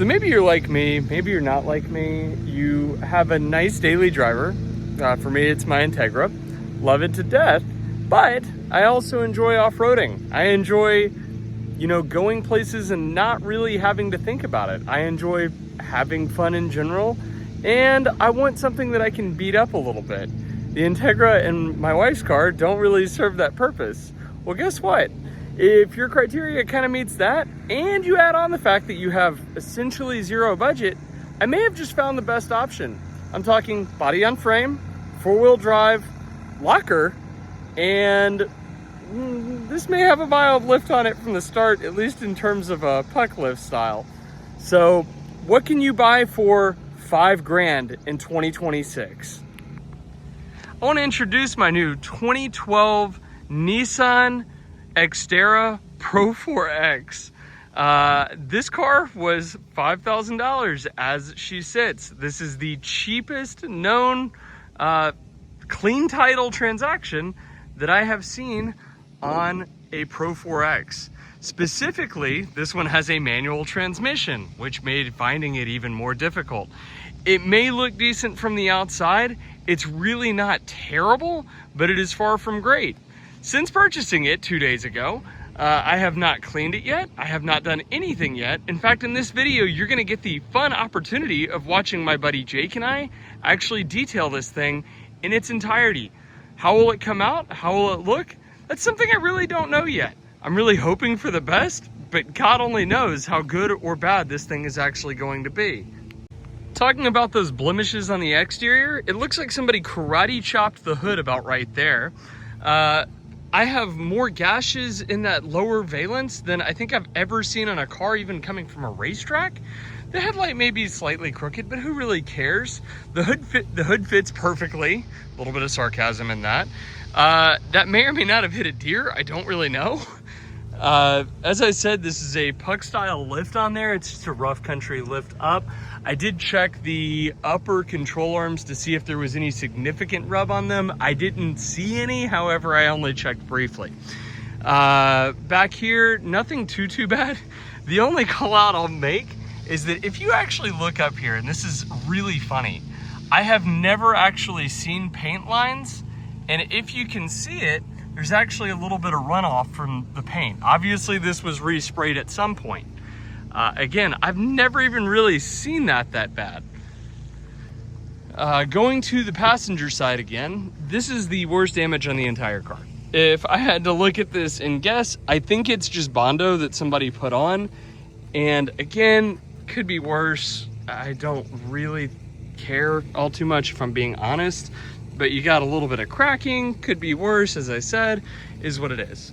So maybe you're like me, maybe you're not like me. You have a nice daily driver. For me, it's my Xterra. Love it to death, but I also enjoy off-roading. I enjoy, you know, going places and not really having to think about it. I enjoy having fun in general, and I want something that I can beat up a little bit. The Xterra and my wife's car don't really serve that purpose. Well, guess what? If your criteria kind of meets that, and you add on the fact that you have essentially zero budget, I may have just found the best option. I'm talking body on frame, 4-wheel drive, locker, and this may have a mild lift on it from the start, at least in terms of a puck lift style. So what can you buy for $5 grand in 2026? I want to introduce my new 2012 Nissan Xterra PRO-4X. This car was $5,000 as she sits. This is the cheapest known clean title transaction that I have seen on a Pro-4X. Specifically, this one has a manual transmission, which made finding it even more difficult. It may look decent from the outside. It's really not terrible, but it is far from great. Since purchasing it 2 days ago, I have not cleaned it yet. I have not done anything yet. In fact, in this video, you're gonna get the fun opportunity of watching my buddy Jake and I actually detail this thing in its entirety. How will it come out? How will it look? That's something I really don't know yet. I'm really hoping for the best, but God only knows how good or bad this thing is actually going to be. Talking about those blemishes on the exterior, it looks like somebody karate chopped the hood about right there. I have more gashes in that lower valence than I think I've ever seen on a car, even coming from a racetrack. The headlight may be slightly crooked, but who really cares? The hood fits perfectly. A little bit of sarcasm in that. That may or may not have hit a deer. I don't really know. As I said, this is a puck style lift on there. It's just a rough country lift up. I did check the upper control arms to see if there was any significant rub on them. I didn't see any, however, I only checked briefly. Back here, nothing too bad. The only call out I'll make is that if you actually look up here, and this is really funny, I have never actually seen paint lines, and if you can see it, there's actually a little bit of runoff from the paint. Obviously, this was resprayed at some point. Again, I've never even really seen that bad. Going to the passenger side again, this is the worst damage on the entire car. If I had to look at this and guess, I think it's just Bondo that somebody put on. And again, could be worse. I don't really care all too much if I'm being honest, but you got a little bit of cracking, could be worse, as I said, is what it is.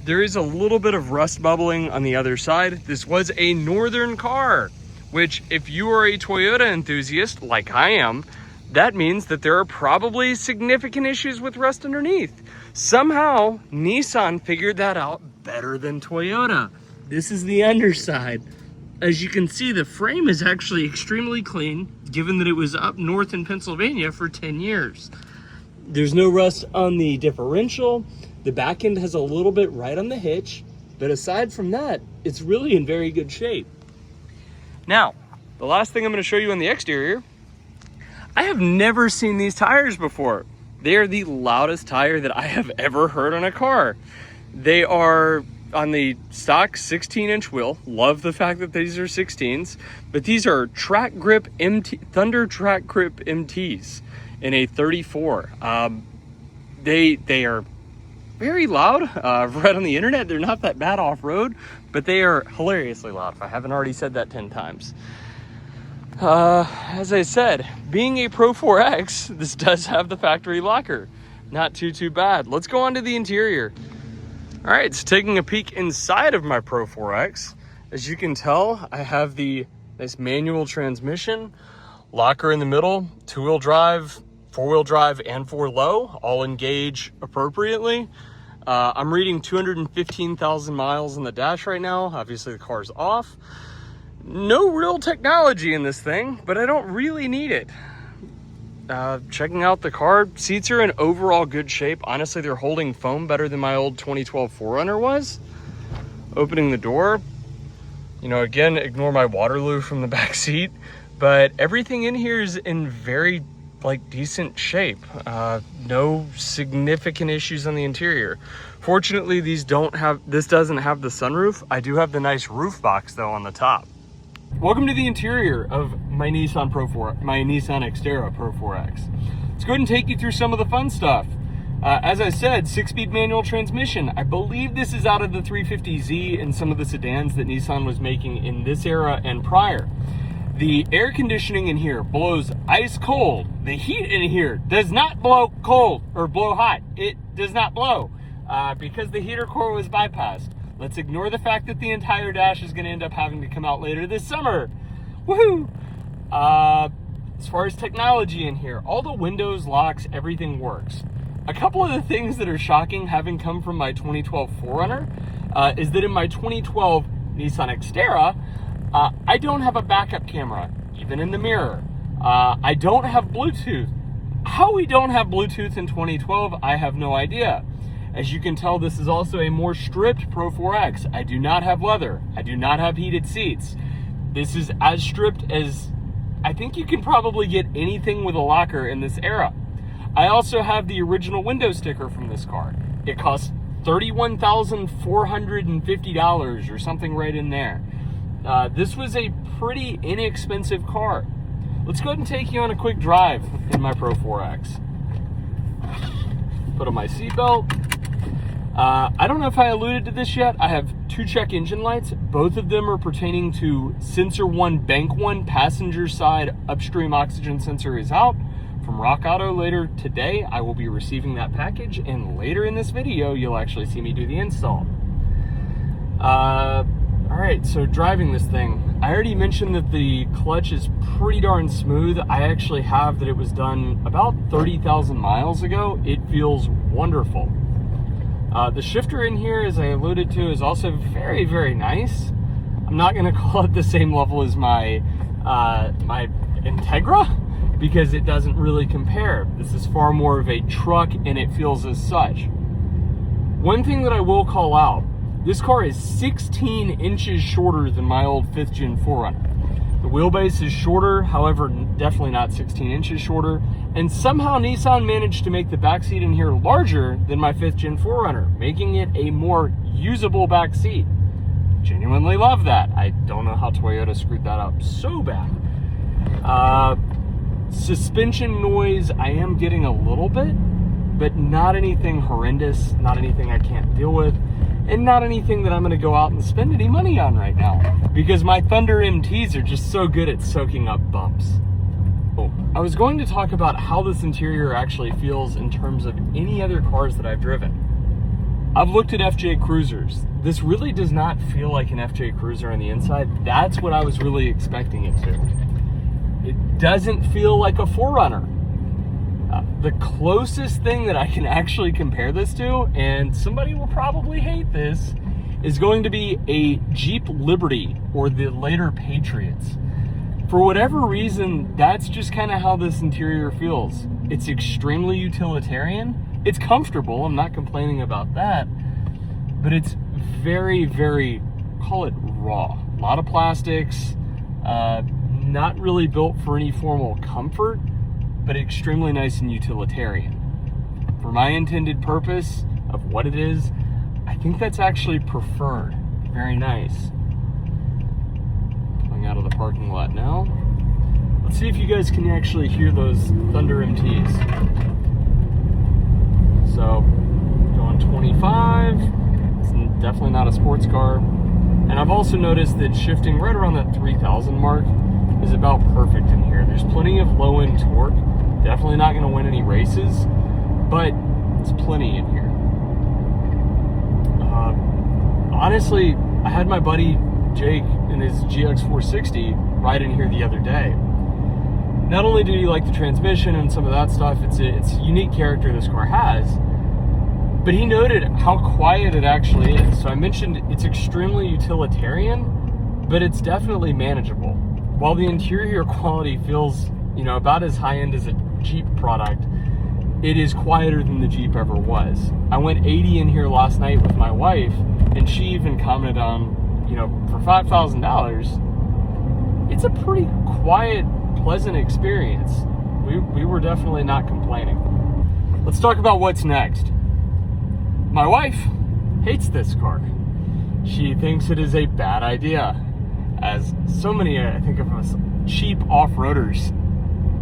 There is a little bit of rust bubbling on the other side. This was a northern car, which if you are a Toyota enthusiast like I am, that means that there are probably significant issues with rust underneath. Somehow, Nissan figured that out better than Toyota. This is the underside. As you can see, the frame is actually extremely clean, given that it was up north in Pennsylvania for 10 years. There's no rust on the differential. The back end has a little bit right on the hitch, but aside from that, it's really in very good shape. Now, the last thing I'm going to show you on the exterior, I have never seen these tires before. They are the loudest tire that I have ever heard on a car. They are on the stock 16-inch wheel. Love the fact that these are 16s, but these are track grip MT, Thunder track grip MTs in a 34. They are very loud. I've read on the internet they're not that bad off-road, but they are hilariously loud, if I haven't already said that 10 times. As I said, being a Pro-4X, this does have the factory locker. Not too bad. Let's go on to the interior. All right, so taking a peek inside of my Pro-4X, as you can tell, I have the nice manual transmission, locker in the middle, 2-wheel drive, 4-wheel drive, and 4-low, all engage appropriately. I'm reading 215,000 miles on the dash right now. Obviously the car's off. No real technology in this thing, but I don't really need it. Checking out the car, seats are in overall good shape. Honestly, they're holding foam better than my old 2012 4Runner was. Opening the door, You know, again, ignore my Waterloo from the back seat, but everything in here is in very decent shape. No significant issues on the interior. Fortunately, this doesn't have the sunroof. I do have the nice roof box though on the top. Welcome to the interior of my Nissan Xterra PRO-4X. Let's go ahead and take you through some of the fun stuff. As I said, 6-speed manual transmission. I believe this is out of the 350Z and some of the sedans that Nissan was making in this era and prior. The air conditioning in here blows ice cold. The heat in here does not blow cold or blow hot. It does not blow because the heater core was bypassed. Let's ignore the fact that the entire dash is going to end up having to come out later this summer. Woohoo! As far as technology in here, all the windows, locks, everything works. A couple of the things that are shocking, having come from my 2012 4Runner, is that in my 2012 Nissan Xterra, I don't have a backup camera, even in the mirror. I don't have Bluetooth. How we don't have Bluetooth in 2012, I have no idea. As you can tell, this is also a more stripped Pro-4X. I do not have leather. I do not have heated seats. This is as stripped as I think you can probably get anything with a locker in this era. I also have the original window sticker from this car. It costs $31,450 or something right in there. This was a pretty inexpensive car. Let's go ahead and take you on a quick drive in my Pro-4X. Put on my seatbelt. I don't know if I alluded to this yet. I have 2 check engine lights. Both of them are pertaining to sensor 1, bank 1, passenger side upstream oxygen sensor is out. From Rock Auto later today, I will be receiving that package, and later in this video, you'll actually see me do the install. All right, so driving this thing, I already mentioned that the clutch is pretty darn smooth. I actually have that it was done about 30,000 miles ago. It feels wonderful. The shifter in here, as I alluded to, is also very, very nice. I'm not gonna call it the same level as my my Integra, because it doesn't really compare. This is far more of a truck, and it feels as such. One thing that I will call out, this car is 16 inches shorter than my old 5th gen 4Runner. The wheelbase is shorter, however, definitely not 16 inches shorter, and somehow Nissan managed to make the backseat in here larger than my 5th gen 4Runner, making it a more usable backseat. Genuinely love that. I don't know how Toyota screwed that up so bad. Suspension noise, I am getting a little bit, but not anything horrendous, not anything I can't deal with, and not anything that I'm going to go out and spend any money on right now, because my Thunder MTs are just so good at soaking up bumps. Oh, I was going to talk about how this interior actually feels in terms of any other cars that I've driven. I've looked at FJ Cruisers. This really does not feel like an FJ Cruiser on the inside. That's what I was really expecting it to. It doesn't feel like a 4Runner. The closest thing that I can actually compare this to, and somebody will probably hate this, is going to be a Jeep Liberty or the later Patriots. For whatever reason, that's just kind of how this interior feels. It's extremely utilitarian. It's comfortable, I'm not complaining about that, but it's very, very, call it raw. A lot of plastics, not really built for any formal comfort, but extremely nice and utilitarian. For my intended purpose of what it is, I think that's actually preferred. Very nice. Pulling out of the parking lot now. Let's see if you guys can actually hear those Thunder MTs. So, going 25, it's definitely not a sports car. And I've also noticed that shifting right around that 3,000 mark is about perfect in here. There's plenty of low-end torque. Definitely not going to win any races, but it's plenty in here. Honestly, I had my buddy Jake in his GX460 ride in here the other day. Not only did he like the transmission and some of that stuff, it's a unique character this car has, but he noted how quiet it actually is. So I mentioned it's extremely utilitarian, but it's definitely manageable. While the interior quality feels, you know, about as high-end as a Jeep product, it is quieter than the Jeep ever was. I went 80 in here last night with my wife, and she even commented on you know, for $5,000, it's a pretty quiet, pleasant experience. We were definitely not complaining. Let's talk about what's next. My wife hates this car. She thinks it is a bad idea, as so many, I think, of us cheap off-roaders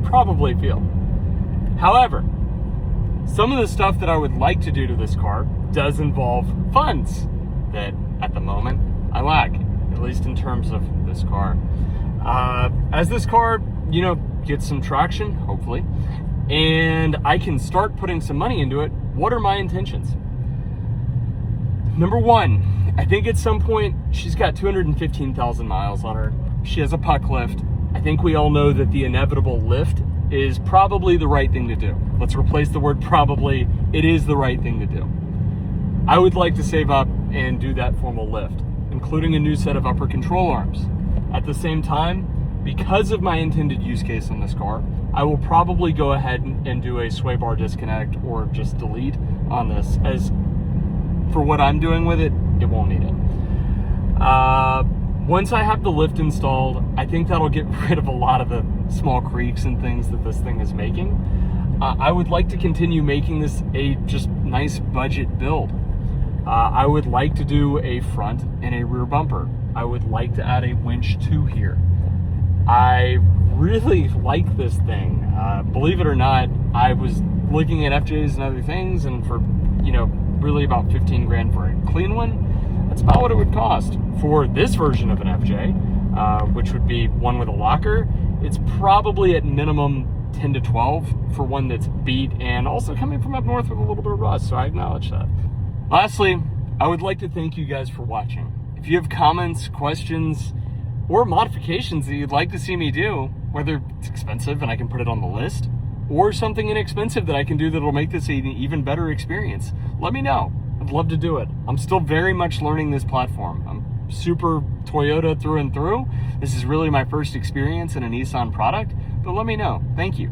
probably feel. However, some of the stuff that I would like to do to this car does involve funds that, at the moment, I lack, at least in terms of this car. As this car, you know, gets some traction, hopefully, and I can start putting some money into it, what are my intentions? Number one, I think at some point, she's got 215,000 miles on her. She has a puck lift. I think we all know that the inevitable lift is probably the right thing to do. Let's replace the word probably. It is the right thing to do. I would like to save up and do that formal lift, including a new set of upper control arms. At the same time, because of my intended use case on this car, I will probably go ahead and do a sway bar disconnect or just delete on this, as for what I'm doing with it, it won't need it. Once I have the lift installed, I think that'll get rid of a lot of the small creaks and things that this thing is making. I would like to continue making this a just nice budget build. I would like to do a front and a rear bumper. I would like to add a winch 2 here. I really like this thing. Believe it or not, I was looking at FJs and other things, and for, you know, really about 15 grand for a clean one, that's about what it would cost. For this version of an FJ, which would be one with a locker, it's probably at minimum 10 to 12 for one that's beat and also coming from up north with a little bit of rust, so I acknowledge that. Lastly, I would like to thank you guys for watching. If you have comments, questions, or modifications that you'd like to see me do, whether it's expensive and I can put it on the list, or something inexpensive that I can do that'll make this an even better experience, let me know. I'd love to do it. I'm still very much learning this platform. I'm super Toyota through and through. This is really my first experience in a Nissan product, but let me know. Thank you.